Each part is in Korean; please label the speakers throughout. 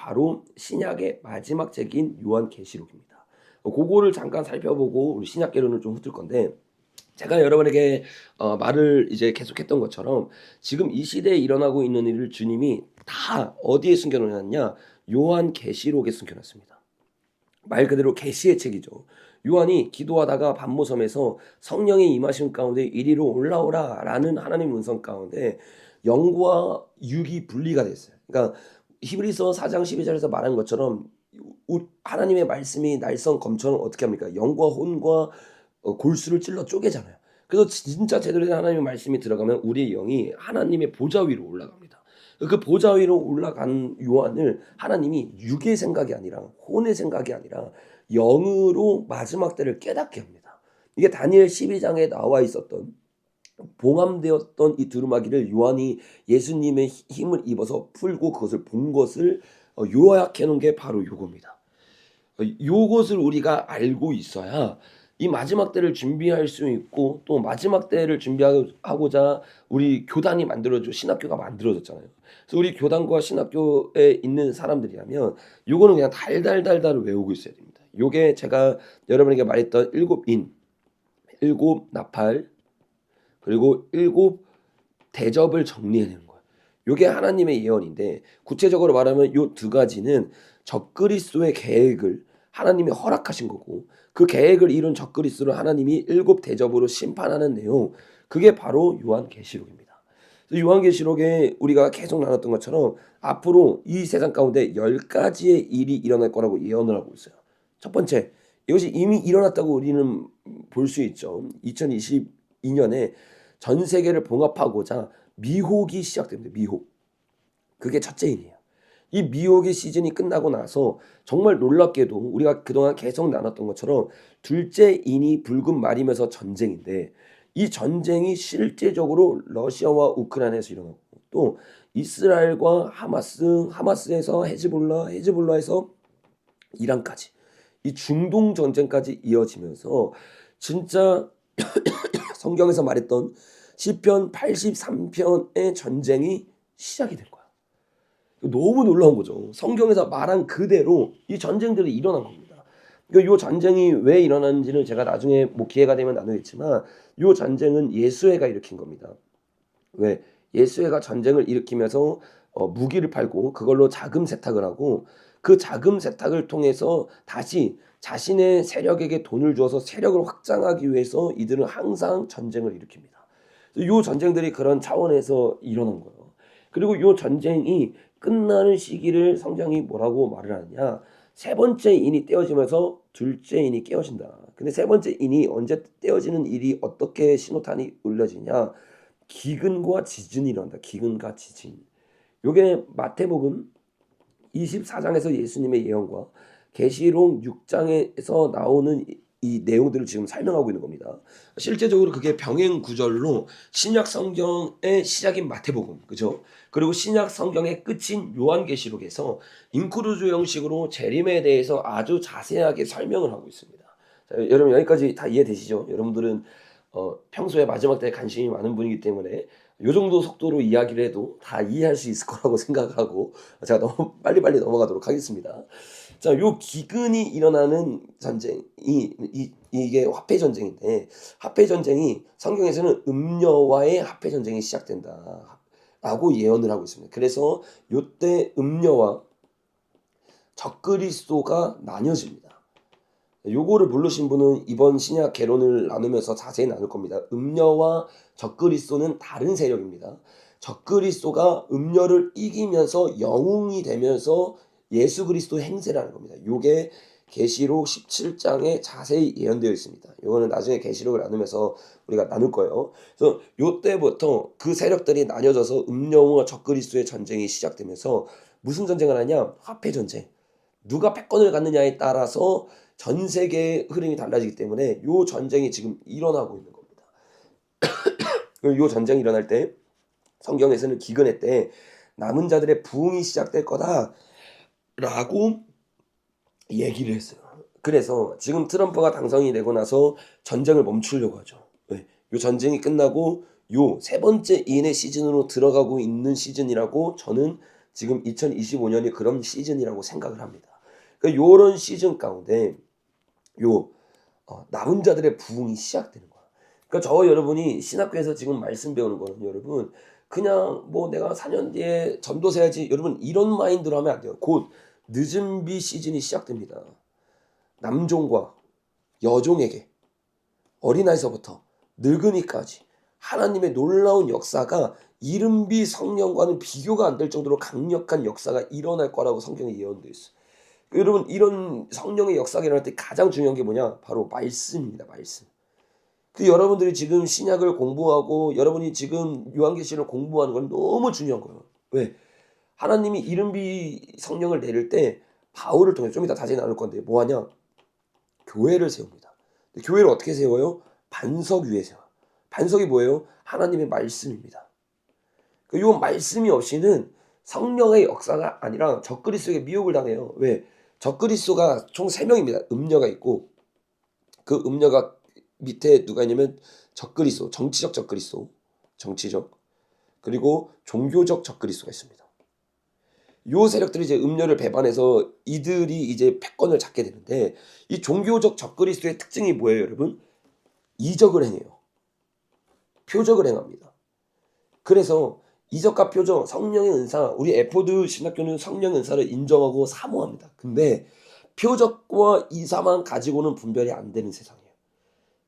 Speaker 1: 바로 신약의 마지막 책인 요한계시록입니다. 그거를 잠깐 살펴보고 우리 신약계론을 좀 훑을 건데, 제가 여러분에게 말을 이제 계속했던 것처럼 지금 이 시대에 일어나고 있는 일을 주님이 다 어디에 숨겨 놓았냐? 요한계시록에 숨겨 놨습니다. 말 그대로 계시의 책이죠. 요한이 기도하다가 반모섬에서 성령의 임하심 가운데 이리로 올라오라라는 하나님의 음성 가운데 영과 육이 분리가 됐어요. 그러니까 히브리서 4장 12절에서 말한 것처럼 하나님의 말씀이 날성 검처럼 어떻게 합니까? 영과 혼과 골수를 찔러 쪼개잖아요. 그래서 진짜 제대로 된 하나님의 말씀이 들어가면 우리의 영이 하나님의 보좌 위로 올라갑니다. 그 보좌 위로 올라간 요한을 하나님이 육의 생각이 아니라 혼의 생각이 아니라 영으로 마지막 때를 깨닫게 합니다. 이게 다니엘 12장에 나와 있었던 봉함되었던 이 두루마기를 요한이 예수님의 힘을 입어서 풀고 그것을 본 것을 요약해 놓은 게 바로 요겁니다. 요것을 우리가 알고 있어야 이 마지막 때를 준비할 수 있고, 또 마지막 때를 준비하고자 우리 교단이 만들어져 신학교가 만들어졌잖아요. 그래서 우리 교단과 신학교에 있는 사람들이라면 요거는 그냥 달달달달 외우고 있어야 됩니다. 요게 제가 여러분에게 말했던 일곱 인, 일곱 나팔, 그리고 일곱 대접을 정리해내는 거예요. 요게 하나님의 예언인데, 구체적으로 말하면 요 두 가지는 적그리스도의 계획을 하나님이 허락하신 거고, 그 계획을 이룬 적그리스도를 하나님이 일곱 대접으로 심판하는 내용, 그게 바로 요한계시록입니다. 요한계시록에 우리가 계속 나눴던 것처럼 앞으로 이 세상 가운데 10가지의 일이 일어날 거라고 예언을 하고 있어요. 첫 번째, 이것이 이미 일어났다고 우리는 볼 수 있죠. 2022년에 전 세계를 봉합하고자 미혹이 시작됩니다. 미혹. 그게 첫째 일이에요. 이 미혹의 시즌이 끝나고 나서 정말 놀랍게도 우리가 그동안 계속 나눴던 것처럼 둘째 인이 붉은 말이면서 전쟁인데, 이 전쟁이 실제적으로 러시아와 우크라이나에서 일어나고, 또 이스라엘과 하마스에서 헤즈볼라, 헤즈볼라에서 이란까지, 이 중동 전쟁까지 이어지면서 진짜 성경에서 말했던 시편 83편의 전쟁이 시작이 된 거야. 너무 놀라운 거죠. 성경에서 말한 그대로 이 전쟁들이 일어난 겁니다. 그러니까 이 전쟁이 왜 일어났는지는 제가 나중에 뭐 기회가 되면 나누겠지만, 이 전쟁은 예수회가 일으킨 겁니다. 왜? 예수회가 전쟁을 일으키면서 무기를 팔고 그걸로 자금 세탁을 하고, 그 자금 세탁을 통해서 다시 자신의 세력에게 돈을 주어서 세력을 확장하기 위해서 이들은 항상 전쟁을 일으킵니다. 이 전쟁들이 그런 차원에서 일어난 거예요. 그리고 이 전쟁이 끝나는 시기를 성경이 뭐라고 말을 하느냐? 세 번째 인이 떼어지면서 둘째 인이 깨어진다. 근데 세 번째 인이 언제 떼어지는 일이 어떻게 신호탄이 울려지냐? 기근과 지진이 일어난다. 기근과 지진. 요게 마태복음 24장에서 예수님의 예언과 계시록 6장에서 나오는 이 내용들을 지금 설명하고 있는 겁니다. 실제적으로 그게 병행 구절로 신약 성경의 시작인 마태복음, 그죠? 그리고 신약 성경의 끝인 요한계시록에서 인크루즈 형식으로 재림에 대해서 아주 자세하게 설명을 하고 있습니다. 자, 여러분 여기까지 다 이해되시죠? 여러분들은 평소에 마지막 때에 관심이 많은 분이기 때문에 요 정도 속도로 이야기를 해도 다 이해할 수 있을 거라고 생각하고 제가 너무 빨리빨리 넘어가도록 하겠습니다. 자, 요 기근이 일어나는 전쟁이 이게 화폐 전쟁인데, 화폐 전쟁이 성경에서는 음녀와의 화폐 전쟁이 시작된다라고 예언을 하고 있습니다. 그래서 요때 음녀와 적그리스도가 나뉘어집니다. 요거를 모르신 분은 이번 신약 개론을 나누면서 자세히 나눌 겁니다. 음녀와 적그리스도는 다른 세력입니다. 적그리스도가 음녀를 이기면서 영웅이 되면서 예수 그리스도 행세라는 겁니다. 요게 계시록 17장에 자세히 예언되어 있습니다. 요거는 나중에 계시록을 나누면서 우리가 나눌 거예요. 그래서 요때부터 그 세력들이 나뉘어져서 음녀와 적그리스도의 전쟁이 시작되면서 무슨 전쟁을 하냐? 화폐 전쟁. 누가 패권을 갖느냐에 따라서 전 세계의 흐름이 달라지기 때문에 요 전쟁이 지금 일어나고 있는 겁니다. 요 전쟁이 일어날 때 성경에서는 기근의 때 남은 자들의 부흥이 시작될 거다라고 얘기를 했어요. 그래서 지금 트럼프가 당선이 되고 나서 전쟁을 멈추려고 하죠. 왜? 요 전쟁이 끝나고 요 세 번째 인의 시즌으로 들어가고 있는 시즌이라고 저는 지금 2025년이 그런 시즌이라고 생각을 합니다. 그러니까 요런 시즌 가운데 요 남은 자들의 부흥이 시작되는 거야. 그러니까 저 여러분이 신학교에서 지금 말씀 배우는 거는 여러분 그냥 뭐 내가 4년 뒤에 전도사 해야지 여러분 이런 마인드로 하면 안 돼요. 곧 늦은 비 시즌이 시작됩니다. 남종과 여종에게 어린아이서부터 늙은이까지 하나님의 놀라운 역사가 이른비 성령과는 비교가 안 될 정도로 강력한 역사가 일어날 거라고 성경에 예언되어 있어요. 여러분 이런 성령의 역사가 일어날 때 가장 중요한 게 뭐냐? 바로 말씀입니다. 말씀. 그 여러분들이 지금 신약을 공부하고 여러분이 지금 요한계시를 공부하는 건 너무 중요한 거예요. 왜? 하나님이 이른비 성령을 내릴 때 바울을 통해 좀 이따 자세히 나눌 건데 뭐하냐? 교회를 세웁니다. 교회를 어떻게 세워요? 반석 위에 세워요. 반석이 뭐예요? 하나님의 말씀입니다. 이 말씀이 없이는 성령의 역사가 아니라 적그리스도에게 미혹을 당해요. 왜? 적그리스도가 총 3명입니다. 음녀가 있고 그 음녀가 밑에 누가 있냐면 적그리스도, 정치적 적그리스도, 정치적 그리고 종교적 적그리스도가 있습니다. 요 세력들이 이제 음녀를 배반해서 이들이 이제 패권을 잡게 되는데 이 종교적 적그리스도의 특징이 뭐예요, 여러분? 이적을 행해요. 표적을 행합니다. 그래서 이적과 표적, 성령의 은사, 우리 에포드 신학교는 성령의 은사를 인정하고 사모합니다. 근데 표적과 이사만 가지고는 분별이 안 되는 세상이에요.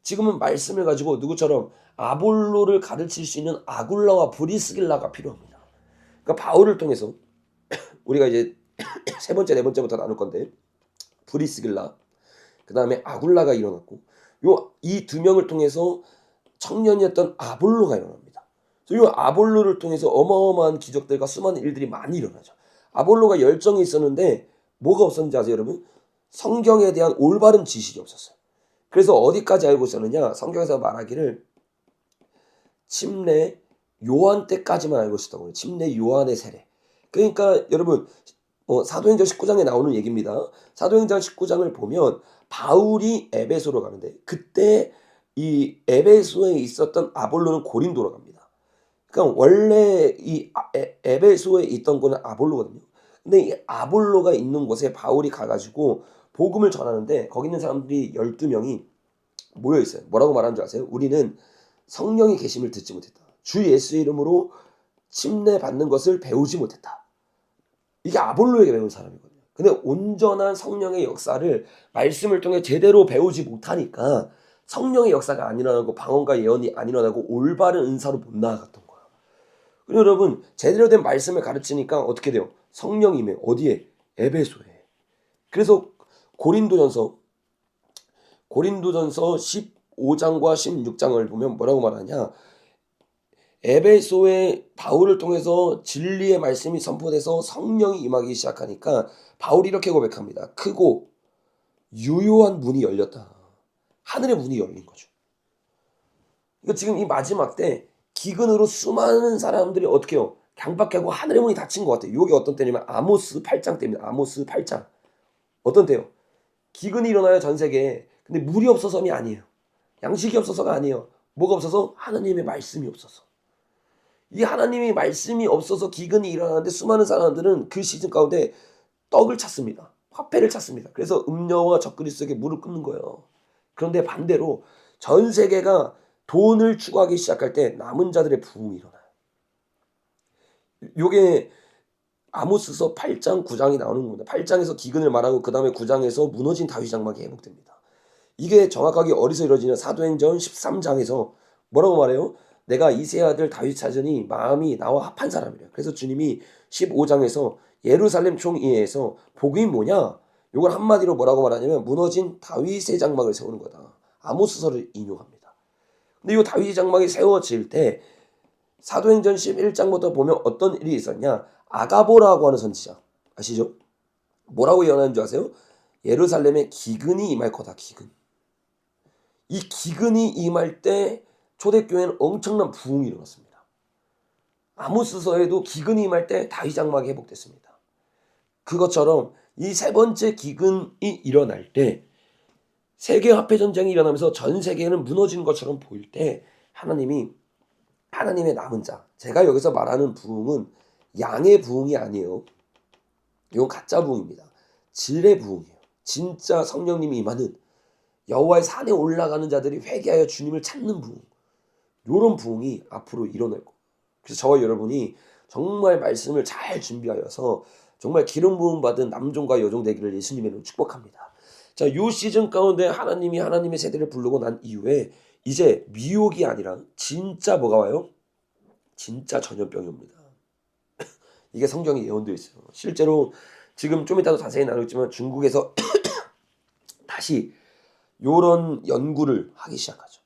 Speaker 1: 지금은 말씀을 가지고 누구처럼 아볼로를 가르칠 수 있는 아굴라와 브리스길라가 필요합니다. 그러니까 바울을 통해서 우리가 이제 세 번째, 네 번째부터 나눌 건데 브리스길라, 그 다음에 아굴라가 일어났고 이 두 명을 통해서 청년이었던 아볼로가 일어납니다. 이 아볼로를 통해서 어마어마한 기적들과 수많은 일들이 많이 일어나죠. 아볼로가 열정이 있었는데 뭐가 없었는지 아세요, 여러분? 성경에 대한 올바른 지식이 없었어요. 그래서 어디까지 알고 있었느냐? 성경에서 말하기를 침례 요한 때까지만 알고 있었다고 해요. 침례 요한의 세례. 그러니까 여러분 사도행전 19장에 나오는 얘기입니다. 사도행전 19장을 보면 바울이 에베소로 가는데 그때 이 에베소에 있었던 아볼로는 고린도로 갑니다. 그러니까 원래 이 에베소에 있던 거는 아볼로거든요. 근데 이 아볼로가 있는 곳에 바울이 가가지고 복음을 전하는데 거기 있는 사람들이 12명이 모여 있어요. 뭐라고 말하는 줄 아세요? 우리는 성령의 계심을 듣지 못했다. 주 예수의 이름으로 침례 받는 것을 배우지 못했다. 이게 아볼로에게 배운 사람이거든요. 근데 온전한 성령의 역사를 말씀을 통해 제대로 배우지 못하니까 성령의 역사가 안 일어나고 방언과 예언이 안 일어나고 올바른 은사로 못 나아갔던 거예요. 그리고 여러분 제대로 된 말씀을 가르치니까 어떻게 돼요? 성령이면 어디에? 에베소에. 그래서 고린도전서 15장과 16장을 보면 뭐라고 말하냐? 에베소에 바울을 통해서 진리의 말씀이 선포돼서 성령이 임하기 시작하니까 바울이 이렇게 고백합니다. 크고 유효한 문이 열렸다. 하늘의 문이 열린 거죠. 그러니까 지금 이 마지막 때 기근으로 수많은 사람들이 어떻게 해요? 강박하고 하늘의 문이 닫힌 것 같아요. 이게 어떤 때냐면 아모스 8장 때입니다. 아모스 8장. 어떤 때요? 기근이 일어나요, 전 세계에. 근데 물이 없어서이 아니에요. 양식이 없어서가 아니에요. 뭐가 없어서? 하나님의 말씀이 없어서. 이 하나님의 말씀이 없어서 기근이 일어나는데 수많은 사람들은 그 시즌 가운데 떡을 찾습니다. 화폐를 찾습니다. 그래서 음녀와 적그리스도에게 무릎 꿇는 거예요. 그런데 반대로 전 세계가 돈을 추구하기 시작할 때 남은 자들의 부흥이 일어나요. 요게 아모스서 8장, 9장이 나오는 겁니다. 8장에서 기근을 말하고 그 다음에 9장에서 무너진 다윗 장막이 회복됩니다. 이게 정확하게 어디서 이루어지냐? 사도행전 13장에서 뭐라고 말해요? 내가 이세 아들 다윗 찾으니 마음이 나와 합한 사람이래요. 그래서 주님이 15장에서 예루살렘 총회에서 복음이 뭐냐? 이걸 한마디로 뭐라고 말하냐면 무너진 다윗의 장막을 세우는 거다. 아모스서를 인용합니다. 근데 이 다윗의 장막이 세워질 때 사도행전 11장부터 보면 어떤 일이 있었냐? 아가보라고 하는 선지자 아시죠? 뭐라고 예언하는 줄 아세요? 예루살렘에 기근이 임할 거다. 기근. 이 기근이 임할 때 초대교회는 엄청난 부흥이 일어났습니다. 아모스서에도 기근이 임할 때 다윗 장막이 회복됐습니다. 그것처럼 이 세 번째 기근이 일어날 때 세계 화폐 전쟁이 일어나면서 전 세계는 무너지는 것처럼 보일 때 하나님의 남은 자, 제가 여기서 말하는 부흥은 양의 부흥이 아니에요. 이건 가짜 부흥입니다. 진리의 부흥이에요. 진짜 성령님이 임하는 여호와의 산에 올라가는 자들이 회개하여 주님을 찾는 부흥. 이런 부흥이 앞으로 일어날 거예요. 그래서 저와 여러분이 정말 말씀을 잘 준비하여서 정말 기름 부음 받은 남종과 여종 되기를 예수님의 이름으로 축복합니다. 자, 요 시즌 가운데 하나님이 하나님의 세대를 부르고 난 이후에 이제 미혹이 아니라 진짜 뭐가 와요? 진짜 전염병이 옵니다. 이게 성경에 예언되어 있어요. 실제로 지금 좀 이따도 자세히 나누겠지만 중국에서 다시 요런 연구를 하기 시작하죠.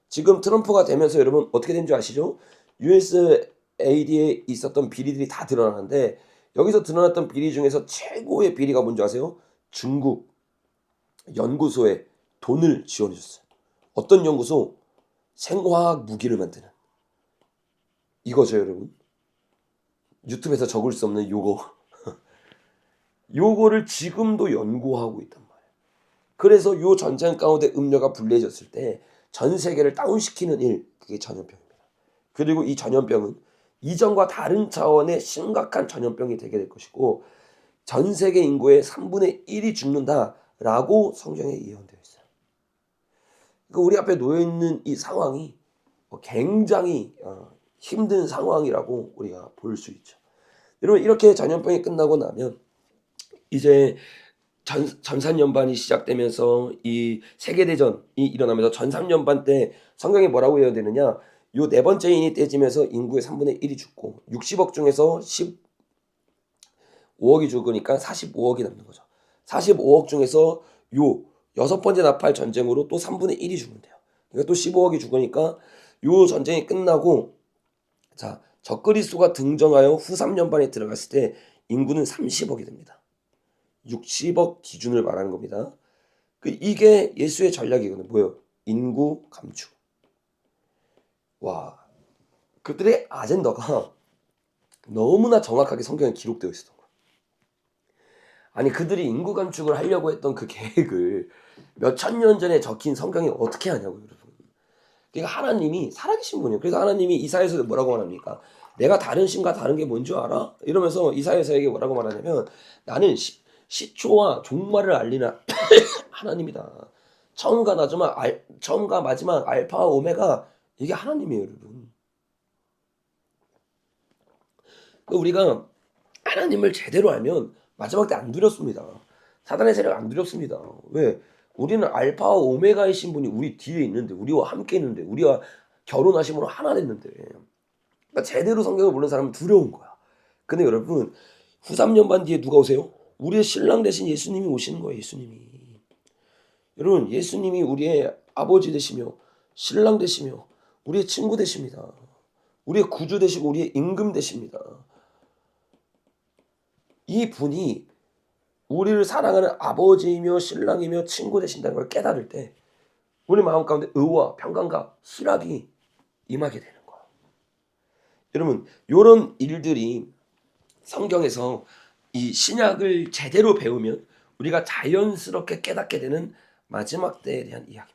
Speaker 1: 지금 트럼프가 되면서 여러분 어떻게 된 줄 아시죠? USAID에 있었던 비리들이 다 드러나는데 여기서 드러났던 비리 중에서 최고의 비리가 뭔지 아세요? 중국 연구소에 돈을 지원해 줬어요. 어떤 연구소? 생화학 무기를 만드는 이거죠, 여러분. 유튜브에서 적을 수 없는 요거. 요거를 지금도 연구하고 있단 말이에요. 그래서 요 전쟁 가운데 음료가 불리해졌을 때 전 세계를 다운시키는 일, 그게 전염병입니다. 그리고 이 전염병은 이전과 다른 차원의 심각한 전염병이 되게 될 것이고 전 세계 인구의 3분의 1이 죽는다라고 성경에 예언되어 있어요. 그러니까 우리 앞에 놓여 있는 이 상황이 굉장히 힘든 상황이라고 우리가 볼 수 있죠. 여러분 이렇게 전염병이 끝나고 나면 이제 전산연반이 시작되면서 이 세계대전이 일어나면서 전산연반 때 성경에 뭐라고 예언되느냐, 요 네 번째 인이 떼지면서 인구의 3분의 1이 죽고 60억 중에서 15억이 죽으니까 45억이 남는 거죠. 45억 중에서 요 여섯 번째 나팔 전쟁으로 또 3분의 1이 죽는데요. 그러니까 또 15억이 죽으니까 요 전쟁이 끝나고 자 적그리스도가 등정하여 후 3년반에 들어갔을 때 인구는 30억이 됩니다. 60억 기준을 말하는 겁니다. 이게 예수의 전략이거든요. 뭐예요? 인구 감축. 와, 그들의 아젠다가 너무나 정확하게 성경에 기록되어 있었던 거예요. 아니 그들이 인구 감축을 하려고 했던 그 계획을 몇천 년 전에 적힌 성경이 어떻게 하냐고요, 여러분. 그러니까 하나님이 살아계신 분이에요. 그래서 하나님이 이사야에서 뭐라고 말합니까? 내가 다른 신과 다른 게 뭔지 알아? 이러면서 이사야에게 뭐라고 말하냐면 나는 시초와 종말을 알리는 하나님이다. 처음과 마지막 알파와 오메가 이게 하나님이에요, 여러분. 우리가 하나님을 제대로 알면 마지막 때 안 두렵습니다. 사단의 세력 안 두렵습니다. 왜? 우리는 알파와 오메가이신 분이 우리 뒤에 있는데, 우리와 함께 있는데, 우리와 결혼하심으로 하나 됐는데, 그러니까 제대로 성경을 보는 사람은 두려운 거야. 근데 여러분 후 3년 반 뒤에 누가 오세요? 우리의 신랑 대신 예수님이 오시는 거예요. 예수님이. 여러분 예수님이 우리의 아버지 되시며 신랑 되시며 우리의 친구 되십니다. 우리의 구주 되시고 우리의 임금 되십니다. 이 분이 우리를 사랑하는 아버지이며 신랑이며 친구 되신다는 걸 깨달을 때 우리 마음 가운데 의와 평강과 희락이 임하게 되는 거예요. 여러분 이런 일들이 성경에서 이 신약을 제대로 배우면 우리가 자연스럽게 깨닫게 되는 마지막 때에 대한 이야기입니다.